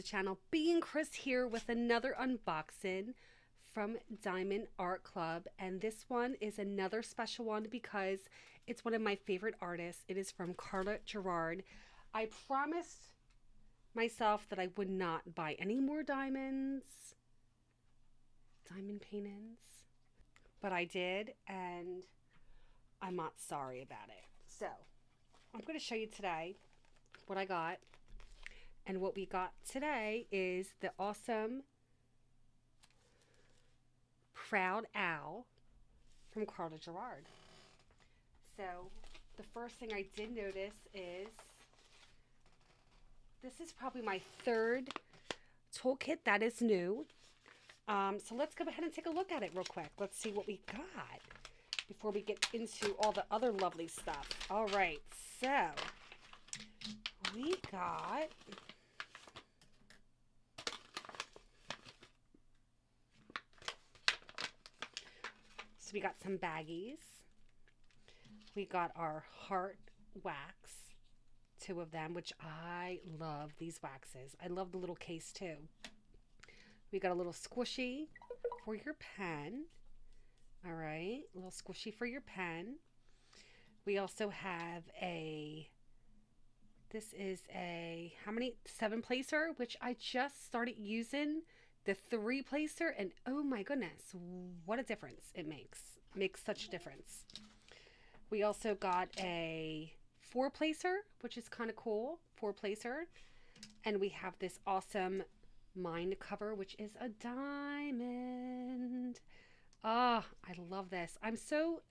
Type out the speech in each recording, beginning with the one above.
the channel. Being Chris here with another unboxing from Diamond Art Club, and this one is another special one because it's one of my favorite artists. It is from Karla Gerard. I promised myself that I would not buy any more diamond paintings, but I did, and I'm not sorry about it. So I'm going to show you today what I got. And what we got today is the awesome Proud Owl from Karla Gerard. So the first thing I did notice is this is probably my third toolkit that is new. So let's go ahead and take a look at it real quick. Let's see what we got before we get into all the other lovely stuff. All right, so we got we got some baggies. We got our heart wax, 2 of them, which I love these waxes. I love the little case too. We got a little squishy for your pen. All right, a little squishy for your pen. We also have this is a, 7-placer, which I just started using the 3-placer, and oh my goodness, what a difference it makes. Makes such a difference. We also got a 4-placer, which is kind of cool, 4-placer. And we have this awesome mind cover, which is a diamond. Ah, I love this. I'm so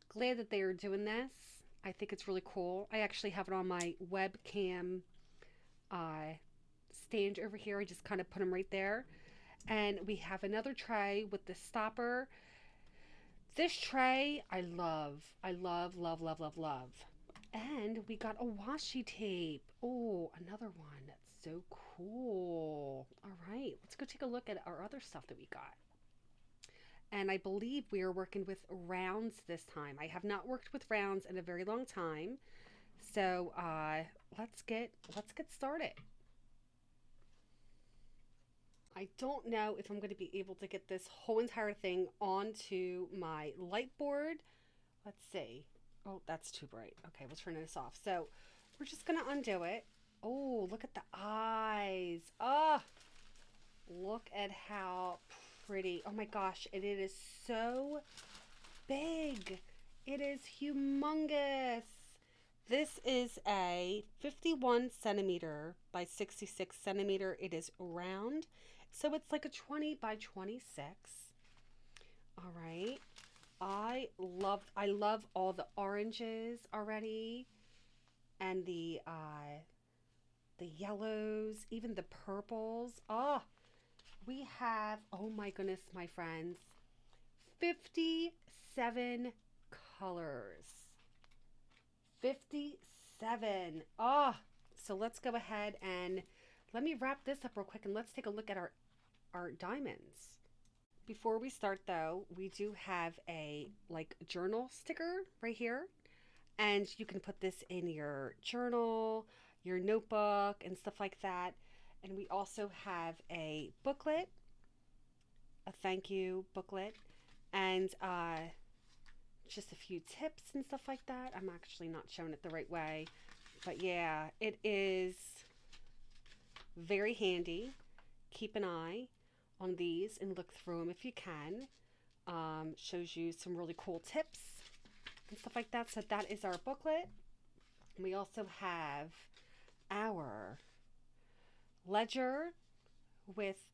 glad that they are doing this. I think it's really cool. I actually have it on my webcam stand over here. I just kind of put them right there. And we have another tray with the stopper. This tray, I love. I love, love, love, love, love. And we got a washi tape. Oh, another one. That's so cool. All right, let's go take a look at our other stuff that we got. And I believe we are working with rounds this time. I have not worked with rounds in a very long time. So let's get started. I don't know if I'm going to be able to get this whole entire thing onto my light board. Let's see. Oh, that's too bright. Okay, we'll turn this off. So we're just going to undo it. Oh, look at the eyes. Oh, look at how pretty. Oh my gosh, and it is so big. It is humongous. This is a 51 centimeter by 66 centimeter. It is round. So it's like a 20 by 26. All right. I love all the oranges already, and the yellows, even the purples. Oh, we have, oh my goodness, my friends, 57 colors. 57. Oh, so let's go ahead and let me wrap this up real quick, and let's take a look at our diamonds. Before we start though, we do have a journal sticker right here, and you can put this in your journal, your notebook, and stuff like that. And we also have a booklet, a thank you booklet, and just a few tips and stuff like that. I'm actually not showing it the right way, but yeah, it is very handy. Keep an eye on these and look through them if you can. Shows you some really cool tips and stuff like that. So that is our booklet. We also have our ledger with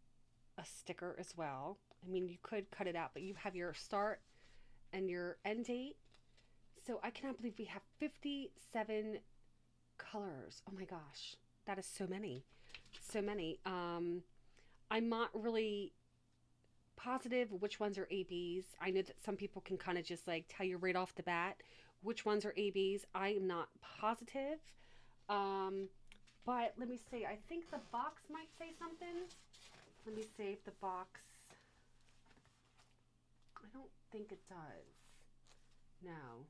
a sticker as well. I mean, you could cut it out, but you have your start and your end date. So I cannot believe we have 57 colors. Oh my gosh, that is so many. So many. I'm not really positive which ones are ABs. I know that some people can kind of just tell you right off the bat which ones are ABs. I am not positive. But let me see. I think the box might say something. Let me see if the box, I don't think it does. No,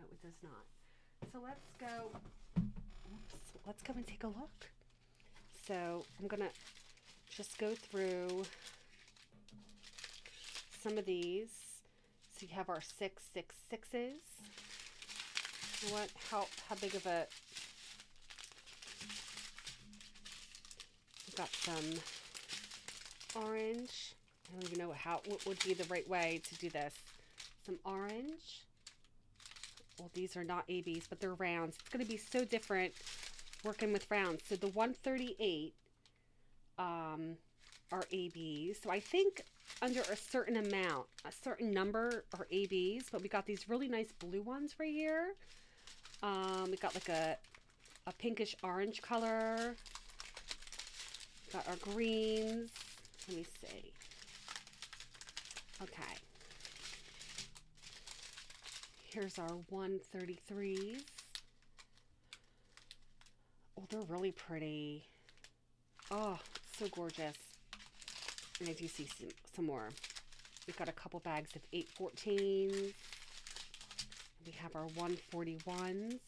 it does not. So let's go and take a look. So I'm going to just go through some of these. So you have our 666s. What? How big of a... We've got some orange. I don't even know what would be the right way to do this. Some orange. Well, these are not ABs, but they're rounds. It's going to be so different working with rounds. So the 138 are ABs. So I think under a certain amount, a certain number are ABs, but we got these really nice blue ones right here. We got like a pinkish orange color. Got our greens. Let me see. Okay. Here's our 133s. Oh, they're really pretty. Oh, so gorgeous. And I do see some more. We've got a couple bags of 814s. We have our 141s.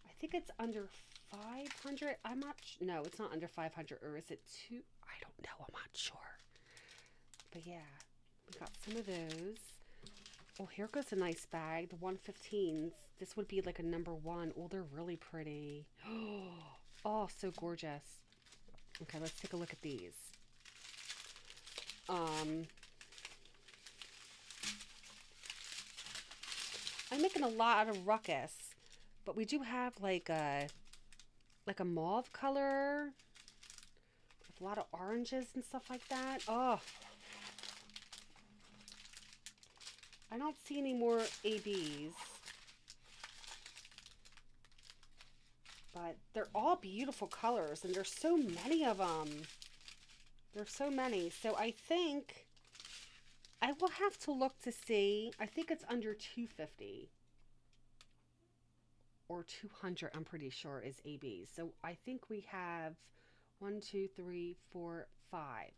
I think it's under 500. I'm not. No, it's not under 500. Or is it two? I don't know. I'm not sure. But yeah, we got some of those. Oh, here goes a nice bag. The 115s. This would be like a number 1. Oh, they're really pretty. Oh, so gorgeous. Okay, let's take a look at these. I'm making a lot of ruckus, but we do have like a mauve color with a lot of oranges and stuff like that. Oh, I don't see any more ABs, but they're all beautiful colors, and there's so many of them. There's so many. So I think I will have to look to see. I think it's under 250 or 200. I'm pretty sure is ABs. So I think we have 1, 2, 3, 4, 5.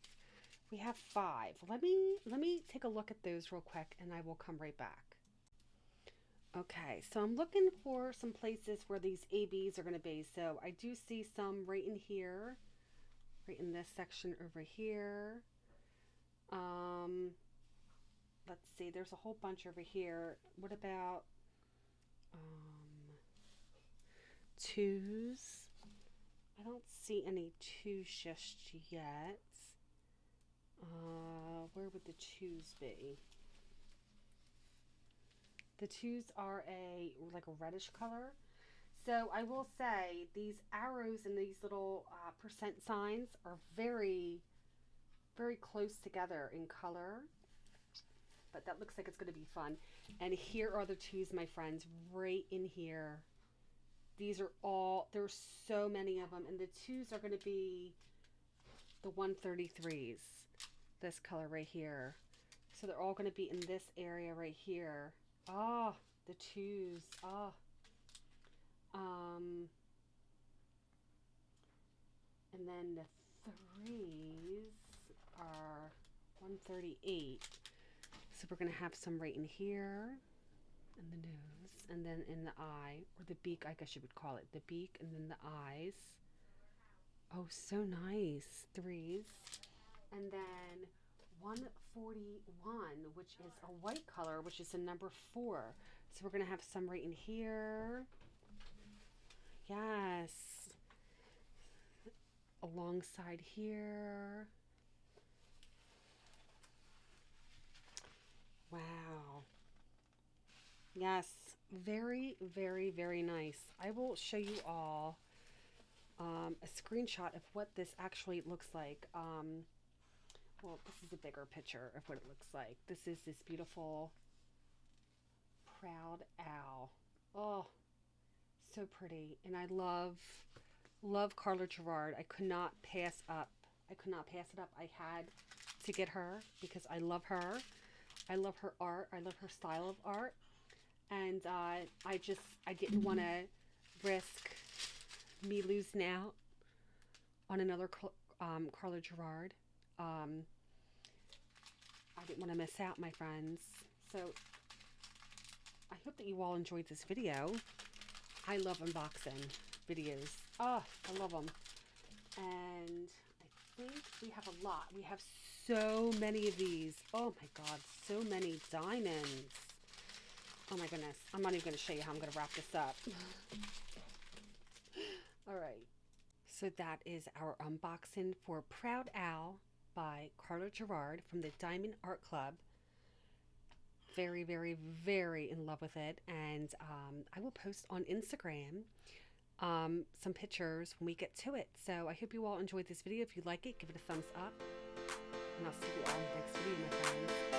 We have 5. Let me take a look at those real quick, and I will come right back. Okay, so I'm looking for some places where these ABs are going to be. So I do see some right in here, right in this section over here. Let's see, there's a whole bunch over here. What about 2s? I don't see any 2s just yet. Where would the 2s be? The 2s are like a reddish color. So I will say these arrows and these little percent signs are very, very close together in color. But that looks like it's going to be fun. And here are the 2s, my friends, right in here. These are all, there's so many of them. And the 2s are going to be the 133s. This color right here. So they're all going to be in this area right here. Oh, the 2s. Oh. And then the 3s are 138. So we're going to have some right in here, in the nose, and then in the eye, or the beak, I guess you would call it. The beak, and then the eyes. Oh, so nice. 3s. And then 141, which is a white color, which is a number 4. So we're going to have some right in here. Yes. Alongside here. Wow. Yes. Very, very, very nice. I will show you all a screenshot of what this actually looks like. Well, this is a bigger picture of what it looks like. This is this beautiful proud owl. Oh, so pretty. And I love Karla Gerard. I could not pass up. I could not pass it up. I had to get her because I love her. I love her art. I love her style of art. And I didn't want to risk me losing out on another Karla Gerard. I didn't want to miss out, my friends. So I hope that you all enjoyed this video. I love unboxing videos. Oh, I love them. And I think we have a lot. We have so many of these. Oh my God, so many diamonds. Oh my goodness. I'm not even going to show you how I'm going to wrap this up. All right. So that is our unboxing for Proud Owl by Karla Gerard from the Diamond Art Club. Very, very, very in love with it. And I will post on Instagram some pictures when we get to it. So I hope you all enjoyed this video. If you like it, give it a thumbs up. And I'll see you all in the next video, my friends.